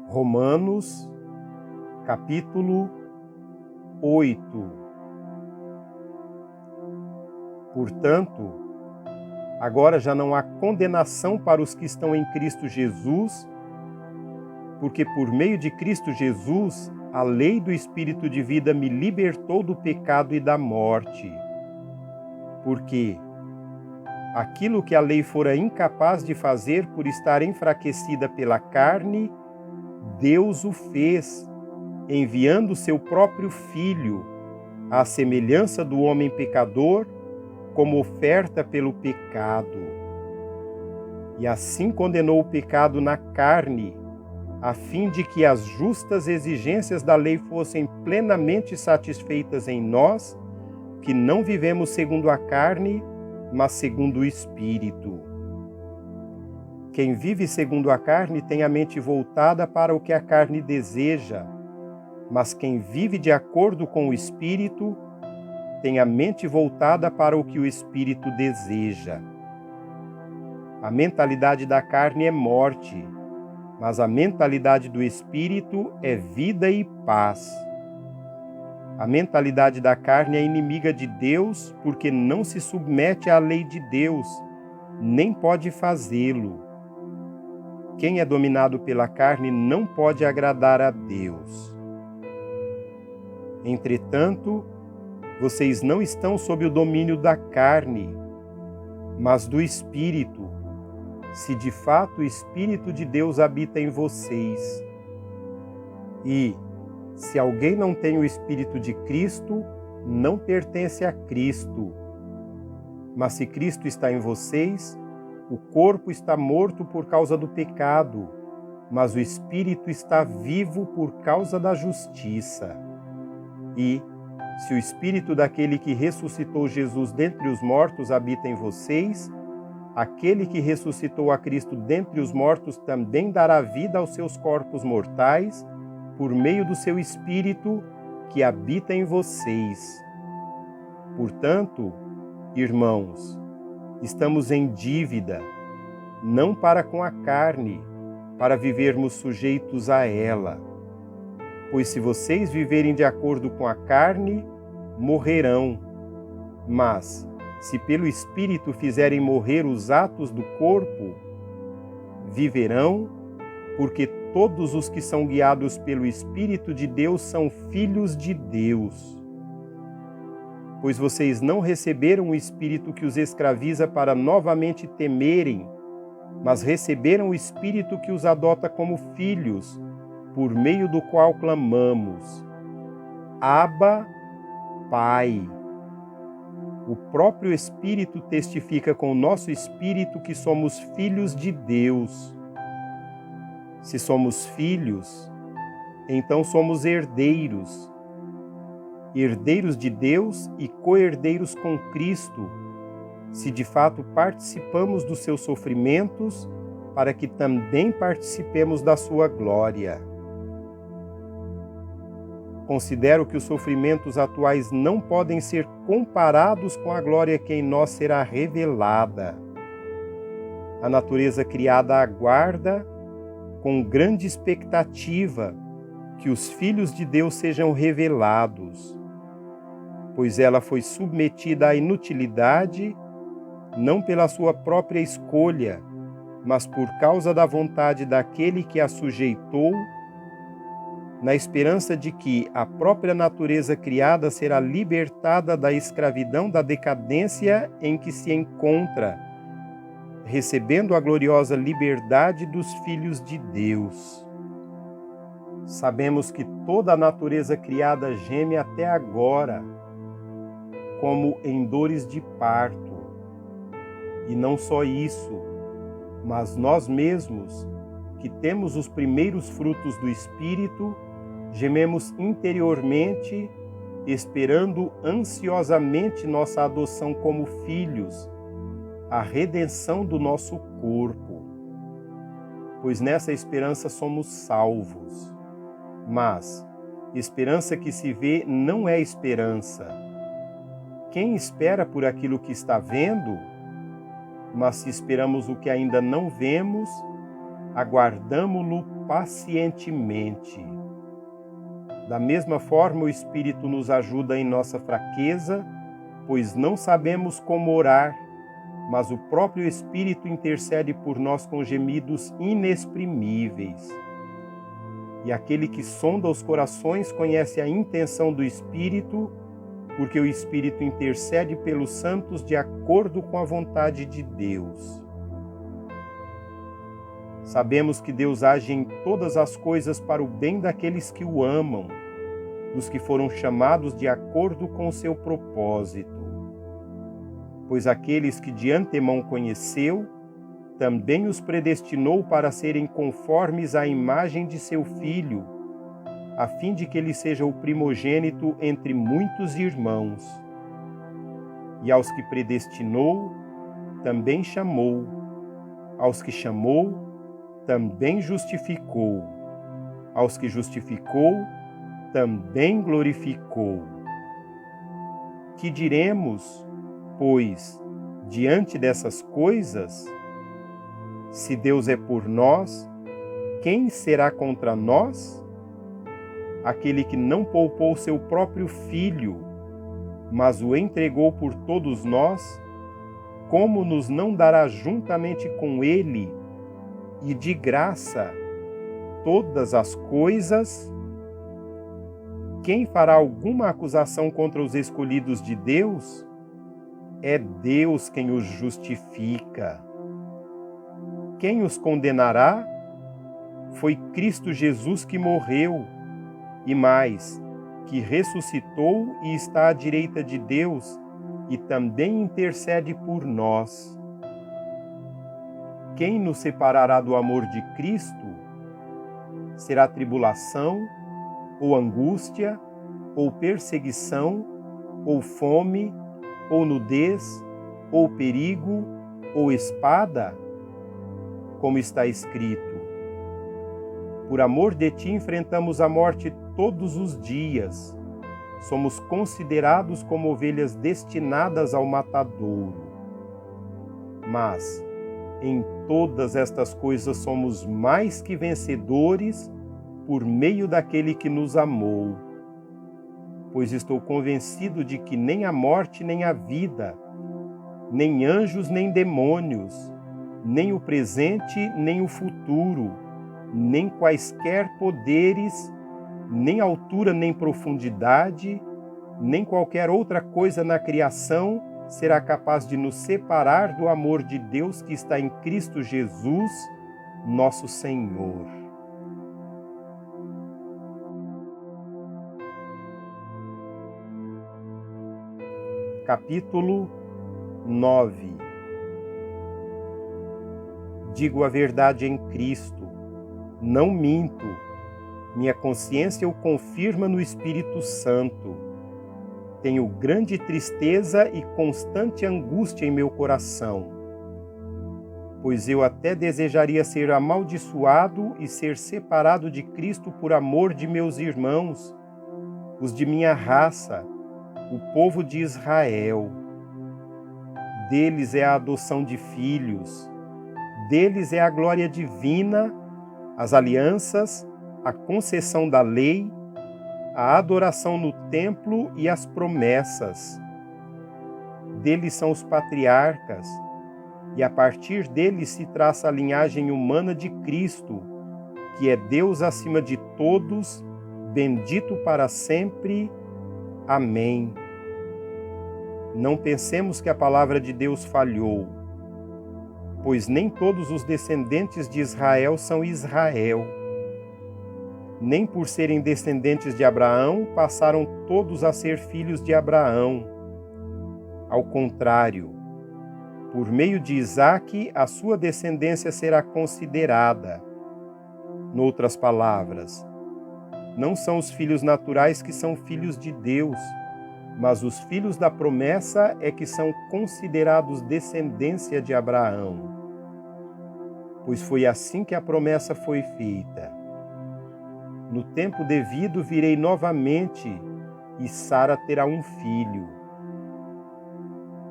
Romanos, capítulo 8. Portanto, agora já não há condenação para os que estão em Cristo Jesus, porque por meio de Cristo Jesus, a lei do Espírito de vida me libertou do pecado e da morte. Porque aquilo que a lei fora incapaz de fazer por estar enfraquecida pela carne, Deus o fez, enviando seu próprio Filho, à semelhança do homem pecador, como oferta pelo pecado. E assim condenou o pecado na carne, a fim de que as justas exigências da lei fossem plenamente satisfeitas em nós, que não vivemos segundo a carne, mas segundo o Espírito. Quem vive segundo a carne tem a mente voltada para o que a carne deseja, mas quem vive de acordo com o Espírito tem a mente voltada para o que o Espírito deseja. A mentalidade da carne é morte, mas a mentalidade do Espírito é vida e paz. A mentalidade da carne é inimiga de Deus porque não se submete à lei de Deus, nem pode fazê-lo. Quem é dominado pela carne não pode agradar a Deus. Entretanto, vocês não estão sob o domínio da carne, mas do Espírito, se de fato o Espírito de Deus habita em vocês. E, se alguém não tem o Espírito de Cristo, não pertence a Cristo. Mas se Cristo está em vocês, o corpo está morto por causa do pecado, mas o Espírito está vivo por causa da justiça. E, se o Espírito daquele que ressuscitou Jesus dentre os mortos habita em vocês, aquele que ressuscitou a Cristo dentre os mortos também dará vida aos seus corpos mortais, por meio do seu Espírito que habita em vocês. Portanto, irmãos, estamos em dívida, não para com a carne, para vivermos sujeitos a ela. Pois se vocês viverem de acordo com a carne, morrerão. Mas, se pelo Espírito fizerem morrer os atos do corpo, viverão, porque todos os que são guiados pelo Espírito de Deus são filhos de Deus. Pois vocês não receberam o Espírito que os escraviza para novamente temerem, mas receberam o Espírito que os adota como filhos, por meio do qual clamamos: Abba, Pai. O próprio Espírito testifica com o nosso espírito que somos filhos de Deus. Se somos filhos, então somos herdeiros, herdeiros de Deus e co-herdeiros com Cristo, se de fato participamos dos seus sofrimentos, para que também participemos da sua glória. Considero que os sofrimentos atuais não podem ser comparados com a glória que em nós será revelada. A natureza criada aguarda, com grande expectativa, que os filhos de Deus sejam revelados, pois ela foi submetida à inutilidade, não pela sua própria escolha, mas por causa da vontade daquele que a sujeitou, na esperança de que a própria natureza criada será libertada da escravidão da decadência em que se encontra, recebendo a gloriosa liberdade dos filhos de Deus. Sabemos que toda a natureza criada geme até agora, como em dores de parto. E não só isso, mas nós mesmos, que temos os primeiros frutos do Espírito, gememos interiormente, esperando ansiosamente nossa adoção como filhos, a redenção do nosso corpo. Pois nessa esperança somos salvos. Mas esperança que se vê não é esperança. Quem espera por aquilo que está vendo? Mas se esperamos o que ainda não vemos, aguardamo-lo pacientemente. Da mesma forma, o Espírito nos ajuda em nossa fraqueza, pois não sabemos como orar, mas o próprio Espírito intercede por nós com gemidos inexprimíveis. E aquele que sonda os corações conhece a intenção do Espírito, porque o Espírito intercede pelos santos de acordo com a vontade de Deus. Sabemos que Deus age em todas as coisas para o bem daqueles que o amam, dos que foram chamados de acordo com o seu propósito. Pois aqueles que de antemão conheceu, também os predestinou para serem conformes à imagem de seu Filho, a fim de que ele seja o primogênito entre muitos irmãos. E aos que predestinou, também chamou. Aos que chamou, também justificou. Aos que justificou, também glorificou. Que diremos, pois, diante dessas coisas? Se Deus é por nós, quem será contra nós? Aquele que não poupou seu próprio Filho, mas o entregou por todos nós, como nos não dará juntamente com ele e de graça todas as coisas? Quem fará alguma acusação contra os escolhidos de Deus? É Deus quem os justifica. Quem os condenará? Foi Cristo Jesus que morreu, e mais, que ressuscitou e está à direita de Deus, e também intercede por nós. Quem nos separará do amor de Cristo? Será tribulação, ou angústia, ou perseguição, ou fome, ou nudez, ou perigo, ou espada? Como está escrito: por amor de ti enfrentamos a morte todos os dias. Somos considerados como ovelhas destinadas ao matadouro. Mas, em todas estas coisas somos mais que vencedores por meio daquele que nos amou. Pois estou convencido de que nem a morte nem a vida, nem anjos nem demônios, nem o presente nem o futuro, nem quaisquer poderes, nem altura nem profundidade, nem qualquer outra coisa na criação será capaz de nos separar do amor de Deus que está em Cristo Jesus, nosso Senhor. Capítulo 9. Digo a verdade em Cristo, não minto. Minha consciência o confirma no Espírito Santo. Tenho grande tristeza e constante angústia em meu coração, pois eu até desejaria ser amaldiçoado e ser separado de Cristo por amor de meus irmãos, os de minha raça, o povo de Israel. Deles é a adoção de filhos, deles é a glória divina, as alianças, a concessão da lei, a adoração no templo e as promessas. Deles são os patriarcas, e a partir deles se traça a linhagem humana de Cristo, que é Deus acima de todos, bendito para sempre. Amém. Não pensemos que a palavra de Deus falhou, pois nem todos os descendentes de Israel são Israel. Nem por serem descendentes de Abraão passaram todos a ser filhos de Abraão. Ao contrário, por meio de Isaque, a sua descendência será considerada. Noutras palavras, não são os filhos naturais que são filhos de Deus, mas os filhos da promessa é que são considerados descendência de Abraão. Pois foi assim que a promessa foi feita. No tempo devido virei novamente, e Sara terá um filho.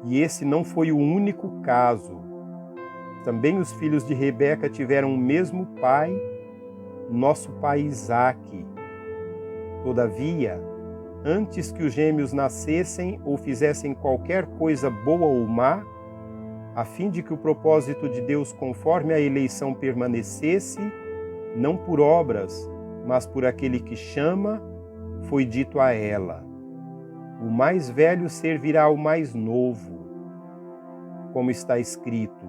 E esse não foi o único caso. Também os filhos de Rebeca tiveram o mesmo pai, nosso pai Isaque. Todavia, antes que os gêmeos nascessem ou fizessem qualquer coisa boa ou má, a fim de que o propósito de Deus conforme a eleição permanecesse, não por obras, mas por aquele que chama, foi dito a ela: o mais velho servirá ao mais novo. Como está escrito: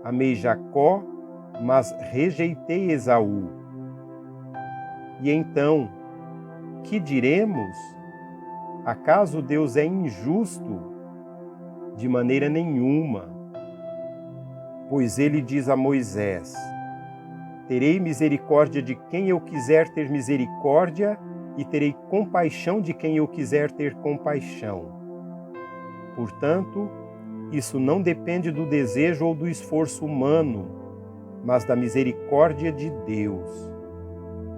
amei Jacó, mas rejeitei Esaú. E então, que diremos? Acaso Deus é injusto? De maneira nenhuma. Pois ele diz a Moisés: terei misericórdia de quem eu quiser ter misericórdia, e terei compaixão de quem eu quiser ter compaixão. Portanto, isso não depende do desejo ou do esforço humano, mas da misericórdia de Deus.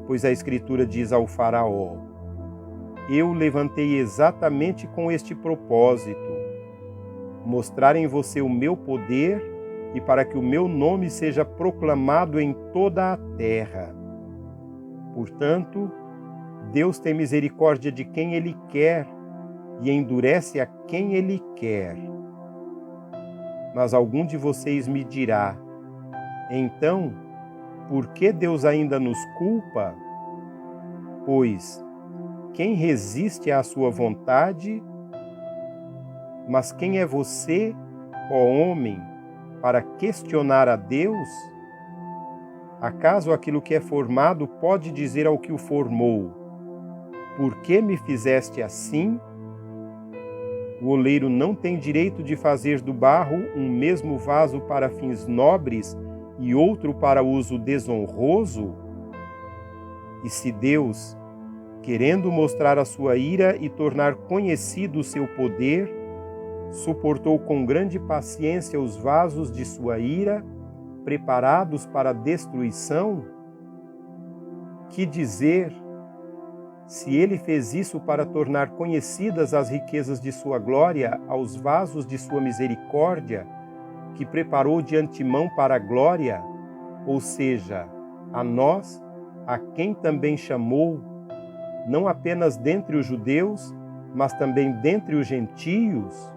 Pois a Escritura diz ao Faraó: eu levantei exatamente com este propósito, mostrar em você o meu poder e para que o meu nome seja proclamado em toda a terra. Portanto, Deus tem misericórdia de quem Ele quer e endurece a quem Ele quer. Mas algum de vocês me dirá: então, por que Deus ainda nos culpa? Pois, quem resiste à sua vontade? Mas quem é você, ó homem, para questionar a Deus? Acaso aquilo que é formado pode dizer ao que o formou: por que me fizeste assim? O oleiro não tem direito de fazer do barro um mesmo vaso para fins nobres e outro para uso desonroso? E se Deus, querendo mostrar a sua ira e tornar conhecido o seu poder, suportou com grande paciência os vasos de sua ira, preparados para a destruição? Que dizer, se ele fez isso para tornar conhecidas as riquezas de sua glória aos vasos de sua misericórdia, que preparou de antemão para a glória, ou seja, a nós, a quem também chamou, não apenas dentre os judeus, mas também dentre os gentios?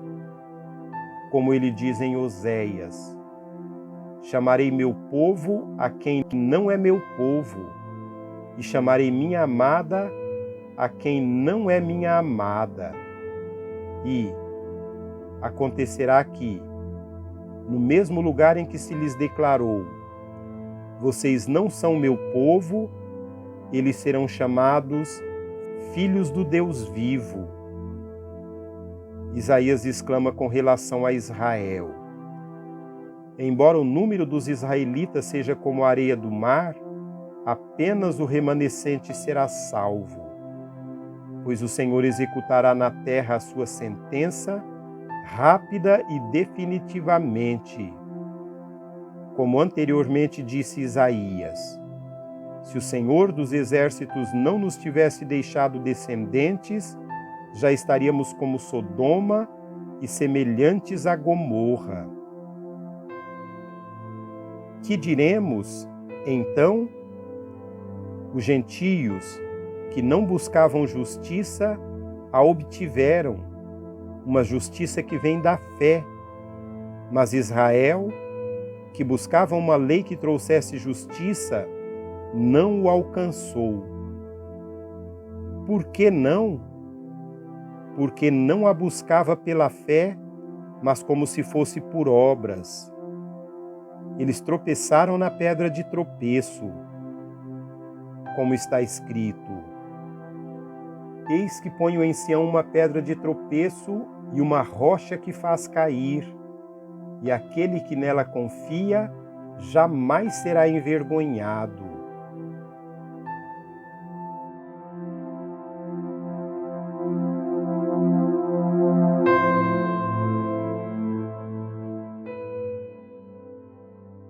Como ele diz em Oséias: chamarei meu povo a quem não é meu povo, e chamarei minha amada a quem não é minha amada. E acontecerá que, no mesmo lugar em que se lhes declarou: vocês não são meu povo, eles serão chamados filhos do Deus vivo. Isaías exclama com relação a Israel: embora o número dos israelitas seja como a areia do mar, apenas o remanescente será salvo. Pois o Senhor executará na terra a sua sentença, rápida e definitivamente. Como anteriormente disse Isaías: se o Senhor dos exércitos não nos tivesse deixado descendentes, já estaríamos como Sodoma e semelhantes a Gomorra. Que diremos, então? Os gentios, que não buscavam justiça, a obtiveram, uma justiça que vem da fé. Mas Israel, que buscava uma lei que trouxesse justiça, não o alcançou. Por que não? Porque não a buscava pela fé, mas como se fosse por obras. Eles tropeçaram na pedra de tropeço. Como está escrito: eis que ponho em Sião uma pedra de tropeço e uma rocha que faz cair, e aquele que nela confia jamais será envergonhado.